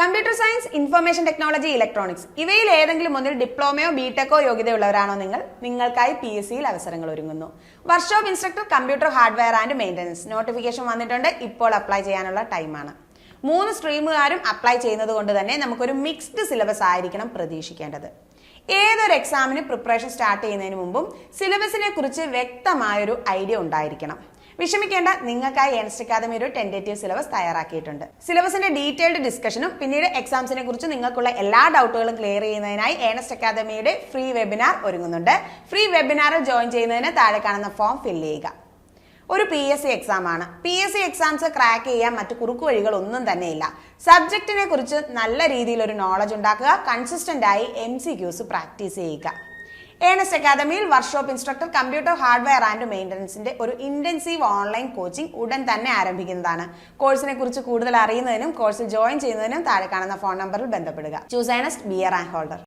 Computer science, information technology, electronics ഇവയിൽ ഏതെങ്കിലും ഒന്നിൽ ഡിപ്ലോമയോ ബിടെക്കോ യോഗ്യതയുള്ളവരാണോ നിങ്ങൾക്കായി PSCയിൽ അവസരങ്ങൾ ഒരുങ്ങുന്നു. Workshop instructor, computer hardware and maintenance notification വന്നിട്ടുണ്ട്. ഇപ്പോൾ അപ്ലൈ ചെയ്യാനുള്ള ടൈമാണ്. 3 സ്ട്രീമുകാരും അപ്ലൈ ചെയ്യുന്നത് കൊണ്ട് തന്നെ നമുക്കൊരു മിക്സ്ഡ് സിലബസ് ആയിരിക്കണം പ്രതീക്ഷിക്കേണ്ടത്. ഏതൊരു എക്സാമിന് പ്രിപ്പറേഷൻ സ്റ്റാർട്ട് ചെയ്യുന്നതിന് മുമ്പും സിലബസിനെ കുറിച്ച് വ്യക്തമായൊരു ഐഡിയ ഉണ്ടായിരിക്കണം. വിഷമിക്കേണ്ട, നിങ്ങൾക്കായി ഏണസ്റ്റ് അക്കാദമി ഒരു ടെന്റേറ്റീവ് സിലബസ് തയ്യാറാക്കിയിട്ടുണ്ട്. സിലബസിന്റെ ഡീറ്റെയിൽഡ് ഡിസ്കഷനും പിന്നീട് എക്സാംസിനെ കുറിച്ച് നിങ്ങൾക്കുള്ള എല്ലാ ഡൗട്ടുകളും ക്ലിയർ ചെയ്യുന്നതിനായി ഏണസ്റ്റ് അക്കാദമിയുടെ ഫ്രീ വെബിനാർ ഒരുങ്ങുന്നുണ്ട്. ഫ്രീ വെബിനാറിൽ ജോയിൻ ചെയ്യുന്നതിന് താഴെ കാണുന്ന ഫോം ഫില്ല് ചെയ്യുക. ഒരു PSC എക്സാം ആണ്. PSC എക്സാംസ് ക്രാക്ക് ചെയ്യാൻ മറ്റു കുറുക്കു വഴികൾ ഒന്നും തന്നെയില്ല. സബ്ജക്റ്റിനെ കുറിച്ച് നല്ല രീതിയിൽ ഒരു നോളജ് ഉണ്ടാക്കുക, കൺസിസ്റ്റന്റ് ആയി MCQs പ്രാക്ടീസ് ചെയ്യുക. ഏണസ്റ്റ് അക്കാദമിയിൽ workshop instructor, computer hardware and മെയിൻ്റനൻസിന്റെ ഒരു ഇന്റൻസീവ് ഓൺലൈൻ കോച്ചിങ് ഉടൻ തന്നെ ആരംഭിക്കുന്നതാണ്. കോഴ്സിനെ കുറിച്ച് കൂടുതൽ അറിയുന്നതിനും കോഴ്സിൽ ജോയിൻ ചെയ്യുന്നതിനും താഴെ കാണുന്ന ഫോൺ നമ്പറിൽ ബന്ധപ്പെടുക. Choose Ernest, B A rank holder.